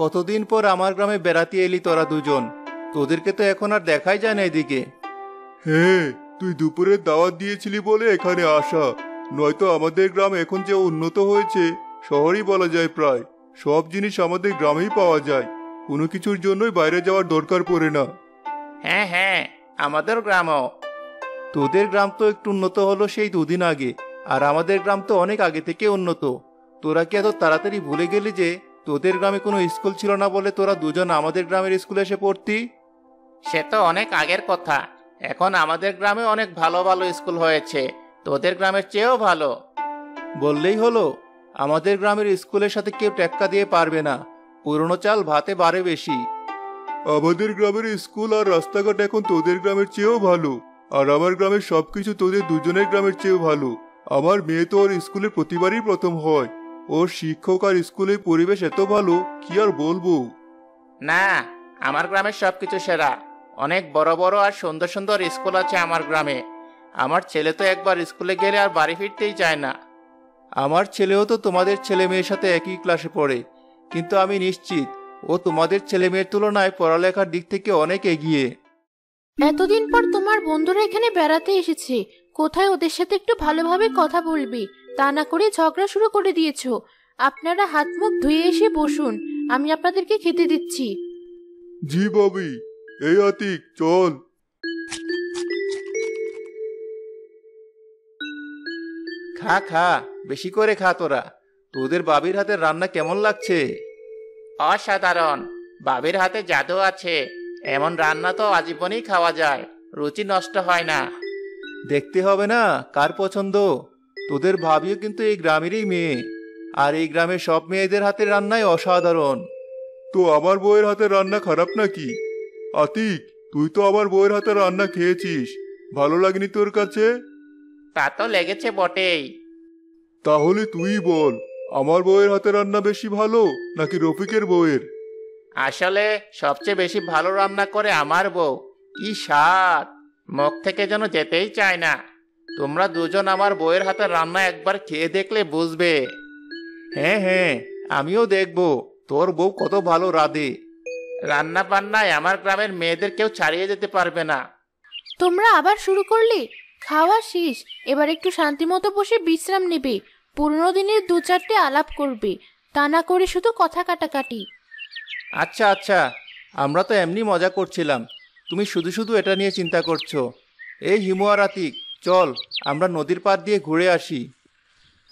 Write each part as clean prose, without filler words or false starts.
কতদিন পর আমার গ্রামে বেড়াতে এলি তোরা দুজন। তোদেরকে তো এখন আর দেখাই যায় না এদিকে। হ্যাঁ, তুই দুপুরের দাওয়াত দিয়েছিলি বলে এখানে আসা, নয়তো আমাদের গ্রাম এখন যে উন্নত হয়েছে, শহরই বলা যায়। প্রায় সব জিনিস আমাদের গ্রামেই পাওয়া যায়, কোনো কিছুর জন্যই বাইরে যাওয়ার দরকার পড়ে না। হ্যাঁ হ্যাঁ, আমাদের গ্রামও। তোদের গ্রাম তো একটু উন্নত হলো সেই দুদিন আগে, আর আমাদের গ্রাম তো অনেক আগে থেকে উন্নত। তোরা কি এত তাড়াতাড়ি ভুলে গেলি যে তোদের গ্রামে কোনো স্কুল ছিল না বলে তোরা দুজন আমাদের গ্রামের স্কুলে এসে পড়তি? সে তো অনেক আগের কথা। এখন আমাদের গ্রামে অনেক ভালো ভালো স্কুল হয়েছে, তোদের গ্রামের চেয়েও ভালো। বললেই হলো, আমাদের গ্রামের স্কুলের সাথে কেউ টেক্কা দিয়ে পারবে না। পুরনো চাল ভাতে বাড়ে বেশি। আমাদের গ্রামের স্কুল আর রাস্তাঘাট এখন তোদের গ্রামের চেয়েও ভালো, আর আমার গ্রামের সবকিছু তোদের দুজনের গ্রামের চেয়েও ভালো। আমার মেয়ে তো ওর স্কুলে প্রতিবারই প্রথম হয়। ওর শিক্ষক আর স্কুলের পরিবেশ এত ভালো, কি আর বলবো। না, আমার গ্রামের সবকিছু সেরা। অনেক বড় বড় আর সুন্দর সুন্দর স্কুল আছে আমার গ্রামে। আমার ছেলে তো একবার স্কুলে গেলে আর বাড়ি ফিরতেই চায় না। আমার ছেলেও তো তোমাদের ছেলে মেয়ের সাথে একই ক্লাসে পড়ে, কিন্তু আমি নিশ্চিত ও তোমাদের ছেলে মেয়ের তুলনায় পড়ালেখার দিক থেকে অনেক এগিয়ে। এতদিন পর তোমার বন্ধুরা এখানে বেড়াতে এসেছে, কোথায় ওদের সাথে একটু ভালোভাবে কথা বলবি, তা না করে ঝগড়া শুরু করে দিয়েছো। আপনারা হাত মুখ ধুয়ে এসে বসুন, আমি আপনাদেরকে খেতে দিচ্ছি। জি ভাবি। এই আতিক, চল। খা খা, বেশি করে খা তোরা। তোদের বাবির হাতের রান্না কেমন লাগছে? অসাধারণ। বাবির হাতে জাদু আছে। এমন রান্না তো আজীবনই খাওয়া যায়, রুচি নষ্ট হয় না। দেখতে হবে না কার পছন্দ। তোদের ভাবিও কিন্তু এই গ্রামেরই মেয়ে, আর এই গ্রামের সব মেয়েদের হাতের রান্নাই অসাধারণ। তো আমার বউয়ের হাতের রান্না খারাপ নাকি? আতিক, তুই তো আমার বউয়ের হাতের রান্না খেয়েছিস, ভালো লাগেনি তোর কাছে? তা তো লেগেছে বটেই। তাহলে তুই বল, আমার বউয়ের হাতের রান্না বেশি ভালো নাকি রফিকের বউয়ের? আসলে সবচেয়ে বেশি ভালো রান্না করে আমার বউ। কি স্বাদ, মুখ থেকে যেন যেতেই চায় না। তোমরা দুজন আমার বউয়ের হাতের রান্না একবার খেয়ে দেখলে বুঝবে। হ্যাঁ হ্যাঁ, আমিও দেখবো তোর বউ কত ভালো রাঁধে। রান্না বান্নায় আমার গ্রামের মেয়েদের কেউ ছাড়িয়ে যেতে পারবে না। তোমরা আবার শুরু করলে? খাওয়া শেষ, এবার একটু শান্তিমতো বসে বিশ্রাম নেবে, পুরনো দিনের দু চারটে আলাপ করবে, তা না করে শুধু কথা কাটাকাটি। আচ্ছা আচ্ছা, আমরা তো এমনি মজা করছিলাম, তুমি শুধু শুধু এটা নিয়ে চিন্তা করছো। এই হিমু আর আতিক, চল আমরা নদীর পাড় দিয়ে ঘুরে আসি।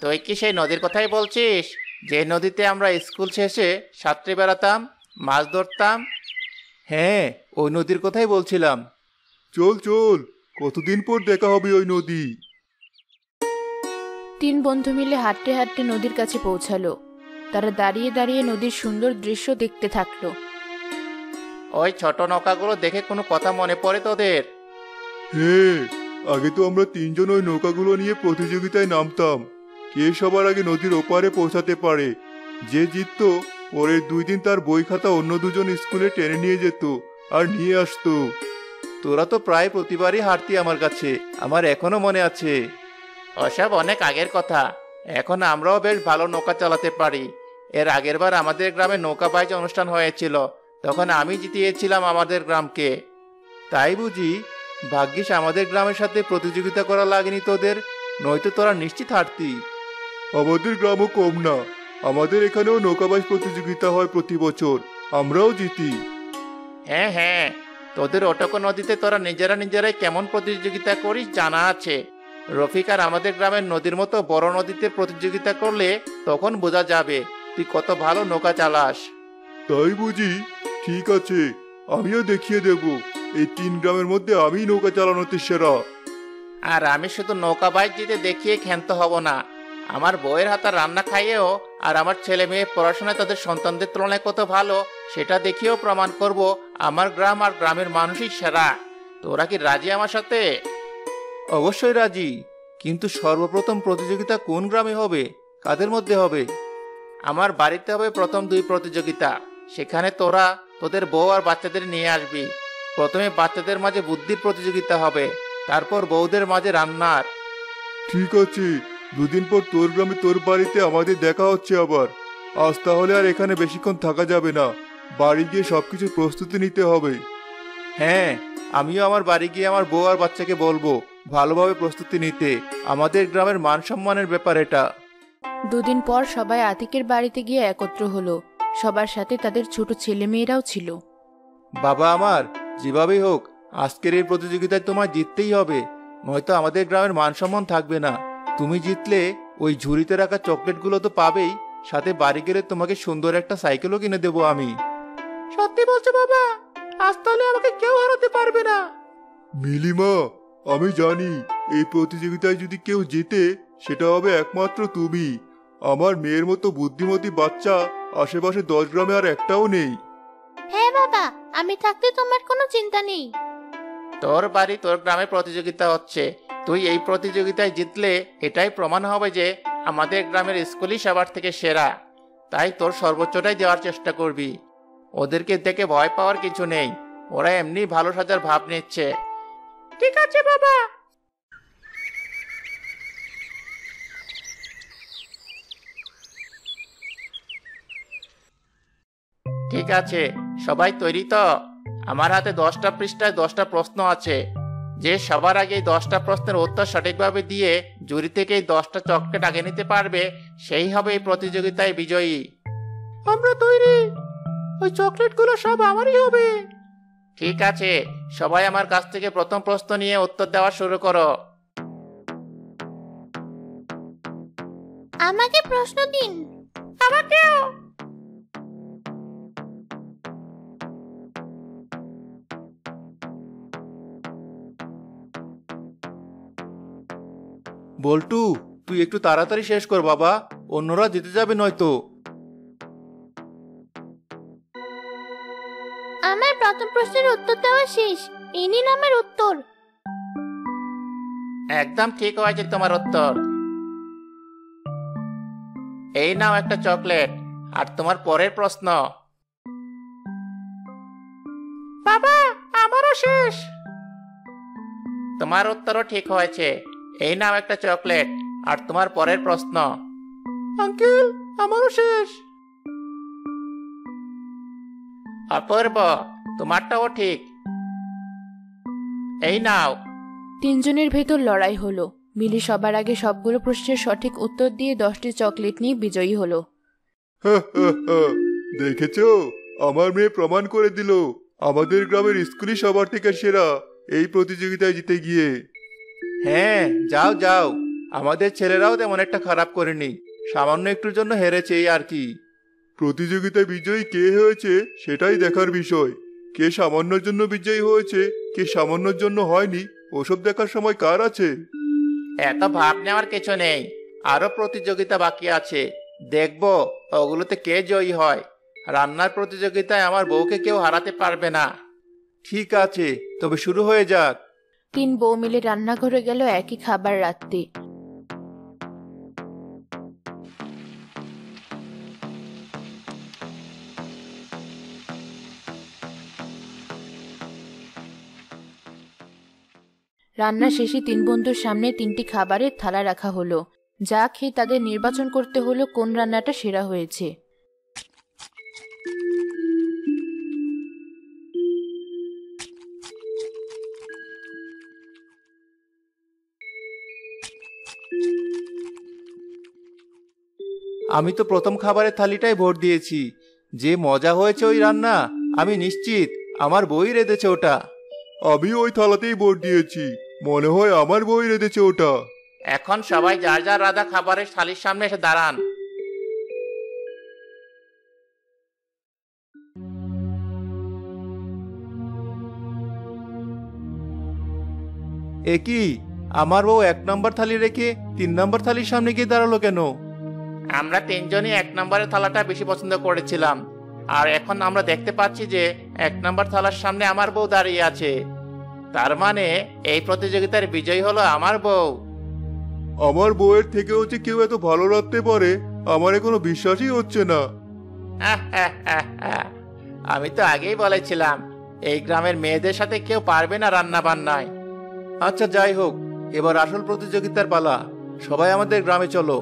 তুই কি সেই নদীর কথাই বলছিস, যে নদীতে আমরা স্কুল শেষে সাঁতরে বেড়াতাম, মাছ ধরতাম? হ্যাঁ, ওই নদীর কথাই বলছিলাম। চল চল, কতদিন পর দেখা হবে ওই নদী। তিন বন্ধু মিলে হাঁটতে হাঁটতে নদীর কাছে পৌঁছালো। তারা দাঁড়িয়ে দাঁড়িয়ে নদীর সুন্দর দৃশ্য দেখতে থাকলো। ওই ছোট নৌকাগুলো দেখে কোনো কথা মনে পড়ে তোদের? হ্যাঁ, আগে তো আমরা তিনজন ওই নৌকাগুলো নিয়ে প্রতিযোগিতায় নামতাম, কে সবার আগে নদীর ওপারে পৌঁছাতে পারে। যে জিততো পরের 2 দিন তার বই খাতা অন্য দুজন স্কুলে টেনে নিয়ে যেত আর নিয়ে আসতো। তোরা তো প্রায় প্রতিবারই হারতি আমার কাছে, আমার এখনো মনে আছে। ওসব অনেক আগের কথা। এখন আমরাও বেশ ভালো নৌকা চালাতে পারি। এর আগের বার আমাদের গ্রামে নৌকা বাইচ অনুষ্ঠান হয়েছিল, তখন আমি জিতিয়েছিলাম আমাদের গ্রামকে। তাই বুঝি? ভাগ্যিস আমাদের গ্রামের সাথে প্রতিযোগিতা করা লাগেনি তোদের, নয়তো তোরা নিশ্চিত হারতি। আমাদের গ্রামও কম না, আমাদের এখানেও নৌকাবাজ প্রতিযোগিতা হয় প্রতি বছর, আমরাও জিতি। হ্যাঁ হ্যাঁ, তোদের ওটুকু নদীতে তোরা নিজেরাই কেমন প্রতিযোগিতা করিস জানা আছে। রফিক আর আমাদের গ্রামের নদীর মতো বড় নদীতে প্রতিযোগিতা করলে তখন বোঝা যাবে তুই কত ভালো নৌকা চালাস। তাই বুঝি? ঠিক আছে, আমিও দেখিয়ে দেব এই 3 গ্রামের মধ্যে আমি নৌকা চালানোতে সেরা। আর আমি শুধু নৌকা বাইক দিতে দেখিয়ে ক্ষান্ত হব না, আমার বউয়ের হাতে রান্না খাইয়েও আর আমার ছেলে মেয়ে পড়াশোনায় তাদের সন্তানদের তুলনায় কত ভালো সেটা দেখিয়েও প্রমাণ করব আমার গ্রাম আর গ্রামের মানুষই সেরা। তোরা কি রাজি আমার সাথে? অবশ্যই রাজি, কিন্তু সর্বপ্রথম প্রতিযোগিতা কোন গ্রামে হবে, কাদের মধ্যে হবে? আমার বাড়িতে হবে প্রথম 2 প্রতিযোগিতা। সেখানে তোরা তোদের বউ আর বাচ্চাদের নিয়ে আসবি। প্রথমে বাচ্চাদের মাঝে বুদ্ধির প্রতিযোগিতা হবে, তারপর বউদের মাঝে রান্নার। ঠিক আছে, 2 দিন পর তোর গ্রামে তোর বাড়িতে আমাদের দেখা হচ্ছে আবার। আজ তাহলে আর এখানে বেশিক্ষণ থাকা যাবে না, বাড়ি গিয়ে সবকিছু প্রস্তুতি নিতে হবে। হ্যাঁ, আমিও আমার বাড়ি গিয়ে আমার বউ আর বাচ্চাকে বলবো ভালোভাবে প্রস্তুতি নিতে। আমাদের গ্রামের মান সম্মানের ব্যাপার এটা। দুদিন পর সবাই আতিকের বাড়িতে গিয়ে একত্র হলো। সবার সাথে তাদের ছোট ছেলে মেয়েরাও ছিল। বাবা আমার, যেভাবেই হোক আজকের এই প্রতিযোগিতায় তোমায় জিততেই হবে, নয়তো আমাদের গ্রামের মান সম্মান থাকবে না। তুমি জিতলে ওই ঝুড়িতে রাখা চকলেটগুলো তো পাবেই, সাথে বাড়ি গেলে তোমাকে সুন্দর একটা সাইকেলও কিনে দেবো আমি। সত্যি বলছো বাবা? আজ তাহলে আমাকে কেউ হারাতে পারবে না। নীলিমা, আমি জানি এই প্রতিযোগিতায় যদি কেউ জেতে সেটা হবে একমাত্র তুমি। আমার মেয়ের মতো বুদ্ধিমতী বাচ্চা আশেপাশে 10 গ্রামে আর একটাও নেই। হ্যাঁ বাবা, আমি থাকতে তোমার কোনো চিন্তা নেই। তোর বাড়ি তোর গ্রামে প্রতিযোগিতা হচ্ছে, তুই এই প্রতিযোগিতায় জিতলে এটাই প্রমাণ হবে যে আমাদের গ্রামের স্কুলই সবার থেকে সেরা। তাই তোর সর্বোচ্চটাই দেওয়ার চেষ্টা করবি। ওদেরকে দেখে ভয় পাওয়ার কিছু নেই, ওরা এমনি ভালো সাজার ভাব নিচ্ছে। ঠিক আছে বাবা। ঠিক আছে, সবাই তৈরি তো? আমার হাতে 10টা পৃষ্ঠায় 10টা প্রশ্ন আছে। যে সবার আগে 10টা প্রশ্নের উত্তর সঠিকভাবে দিয়ে জুরি থেকে এই 10টা চকলেট আগে নিতে পারবে, সেই হবে এই প্রতিযোগিতায় বিজয়ী। আমরা তৈরি। ওই চকলেটগুলো সব আমারই হবে। ঠিক আছে, সবাই আমার কাছ থেকে প্রথম প্রশ্ন নিয়ে উত্তর দেওয়া শুরু করো। আমাকে প্রশ্ন দিন। আমাকেও। বল্টু, তুই একটু তাড়াতাড়ি শেষ কর বাবা, অন্যরা জিতে যাবে নয়তো। আমার প্রথম প্রশ্নের উত্তর দেওয়া শেষ। এই নিন আমার উত্তর। একদম ঠিক হয়েছে তোমার উত্তর। এই নাও একটা চকলেট। আর তোমার পরের প্রশ্ন। বাবা, আমারও শেষ। তোমার উত্তরও ঠিক হয়েছে। এই নাও একটা চকলেট। আর তোমার পরের প্রশ্ন। আঙ্কেল, আমারও শেষ। অপূর্ব, তোমারটাও ঠিক। এই নাও। তিনজনের ভেতর লড়াই হলো। মিলি সবার আগে সবগুলো প্রশ্নের সঠিক উত্তর দিয়ে 10টি চকলেট নিয়ে বিজয়ী হলো। দেখেছো, আমার মেয়ে প্রমাণ করে দিল আমাদের গ্রামের স্কুলই সবার থেকে সেরা এই প্রতিযোগিতায় জিতে গিয়ে। হ্যাঁ, যাও যাও, আমাদের ছেলেরাও তেমন একটা খারাপ করেনি, সামান্য একটুর জন্য হেরেছে এই আর কি। প্রতিযোগিতায় বিজয়ী কে হয়েছে সেটাই দেখার বিষয়। কে সামান্যর জন্য বিজয়ী হয়েছে, কে সামান্যর জন্য হয়নি, ওসব দেখার সময় কার আছে? এত ভাব নেওয়ার কিছু নেই, আরো প্রতিযোগিতা বাকি আছে, দেখবো ওগুলোতে কে জয়ী হয়। রান্নার প্রতিযোগিতায় আমার বউকে কেউ হারাতে পারবে না। ঠিক আছে, তবে শুরু হয়ে যাক। 3 বউ মিলে রান্নাঘরে গেল একই খাবার রাঁধতে। রান্না শেষে 3 বন্ধুর সামনে 3টি খাবারের থালা রাখা হলো। যা খেয়ে তাদের নির্বাচন করতে হলো কোন রান্নাটা সেরা হয়েছে। আমি তো প্রথম খাবারের থালিটাই ভোট দিয়েছি। যে মজা হয়েছে ওই রান্না, আমি নিশ্চিত আমার বই রেঁধেছে ওটা। আমি ওই থালাতেই ভোট দিয়েছি, মনে হয় আমার বই রেঁধেছে ওটা। এখন সবাই যার যার রাধা খাবারের থালির সামনে এসে দাঁড়ান। এ কি, আমার বউ 1 নম্বর থালি রেখে 3 নম্বর থালির সামনে গিয়ে দাঁড়ালো কেন? আমরা 3 জনই 1 নম্বরের থালাটা বেশি পছন্দ করেছিলাম, আর এখন আমরা দেখতে পাচ্ছি যে 1 নম্বর থালার সামনে আমার বউ দাঁড়িয়ে আছে। তার মানে এই প্রতিযোগিতার বিজয়ী হলো আমার বউ। আমার বউয়ের থেকেও যে কেউ এত ভালো রাঁধতে পারে আমার এখনো বিশ্বাসই হচ্ছে না। আমি তো আগেই বলেছিলাম এই গ্রামের মেয়েদের সাথে কেউ পারবে না রান্না বান্নায়। আচ্ছা যাই হোক, এবার আসল প্রতিযোগিতার পালা। সবাই আমাদের গ্রামে চলো।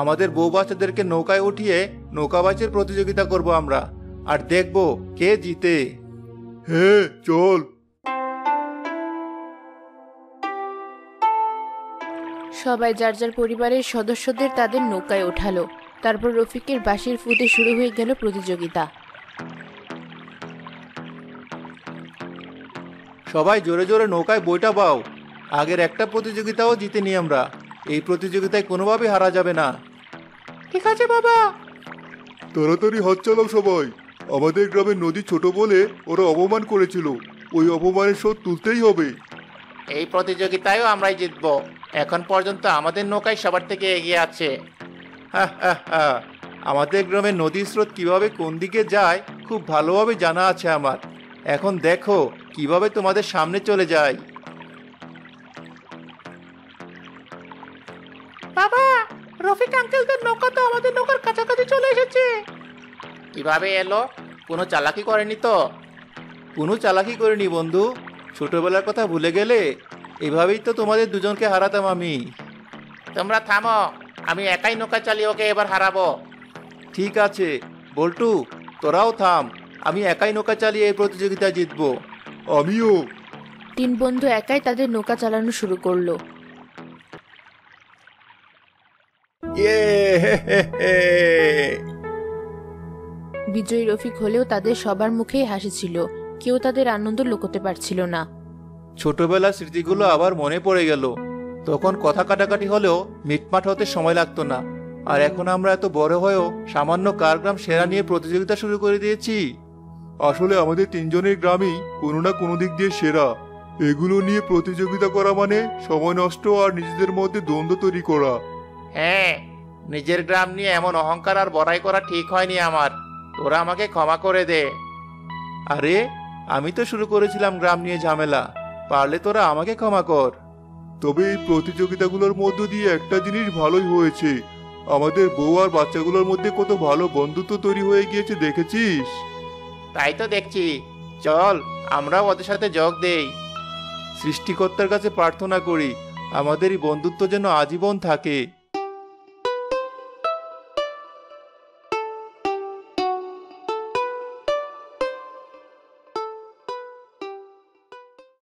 আমাদের বউ বাচ্চাদেরকে নৌকায় উঠিয়ে নৌকাবাইচের প্রতিযোগিতা করব আমরা, আর দেখব কে জিতে। হ্যাঁ চল। সবাই যার যার পরিবারের সদস্যদের তাদের নৌকায় ওঠালো। তারপর রফিকের বাঁশির ফুটে শুরু হয়ে গেল প্রতিযোগিতা। সবাই জোরে জোরে নৌকায় বইটা বাও। আগের একটা প্রতিযোগিতাও জিতেনি আমরা, এই প্রতিযোগিতায় কোনোভাবে হারা যাবে না। ঠিক আছে বাবা। তাড়াতাড়ি হাত চালাও সবাই। আমাদের গ্রামের নদী ছোট বলে ওরা অপমান করেছিল, ওই অপমানের শোধ তুলতেই হবে। এই প্রতিযোগিতায়ও আমরাই জিতবো। এখন পর্যন্ত আমাদের নৌকায় সবার থেকে এগিয়ে আছে। হা হা হা, আমাদের গ্রামের নদীর স্রোত কিভাবে কোন দিকে যায় খুব ভালোভাবে জানা আছে আমার। এখন দেখো কিভাবে তোমাদের সামনে চলে যায়। বাবা, রফিক আঙ্কেলদের নৌকা তো আমাদের নৌকার কাছাকাছি চলে এসেছে। কিভাবে এলো? কোনো চালাকি করেনি তো? কোনো চালাকি করিনি বন্ধু, ছোটবেলার কথা ভুলে গেলে? এভাবেই তো তোমাদের দুজনকে হারাতাম আমি। তোমরা থামো, আমি একাই নৌকা চালিয়ে ওকে এবার হারাবো। ঠিক আছে বল্টু, তোরাও থাম, আমি একাই নৌকা চালিয়ে এই প্রতিযোগিতায় জিতবো। আমিও। তিন বন্ধু একাই তাদের নৌকা চালানো শুরু করলো। ইয়ে হে হে হে। বিজয়ী রফিক হলেও তাদের সবার মুখেই হাসি ছিল, কেউ তাদের আনন্দ লুকোতে পারছিল না। ছোটবেলার স্মৃতিগুলো আবার মনে পড়ে গেল। তখন কথা কাটাকাটি হলেও মিটমাট হতে সময় লাগতো না, আর এখন আমরা এত বড় হয়েও সামান্য কার গ্রাম সেরা নিয়ে প্রতিযোগিতা শুরু করে দিয়েছি। আসলে আমাদের তিনজনের গ্রামই কোনো না কোনো দিক দিয়ে সেরা। এগুলো নিয়ে প্রতিযোগিতা করা মানে সময় নষ্ট আর নিজেদের মধ্যে দ্বন্দ্ব তৈরি করা। হ্যাঁ, নিজের গ্রাম নিয়ে এমন অহংকার আর বড়াই করা ঠিক হয়নি আমার। তোরা আমাকে ক্ষমা করে দে। আরে আমি তো শুরু করেছিলাম গ্রাম নিয়ে ঝামেলা, পারলে তোরা আমাকে ক্ষমা কর। তবে এই প্রতিযোগিতাগুলোর মধ্য দিয়ে একটা জিনিস ভালোই হয়েছে, আমাদের বউ আর বাচ্চাগুলোর মধ্যে কত ভালো বন্ধুত্ব তৈরি হয়ে গিয়েছে, দেখেছিস? তাই তো দেখছি। চল আমরাও ওদের সাথে যোগ দেই। সৃষ্টিকর্তার কাছে প্রার্থনা করি আমাদের এই বন্ধুত্ব যেন আজীবন থাকে।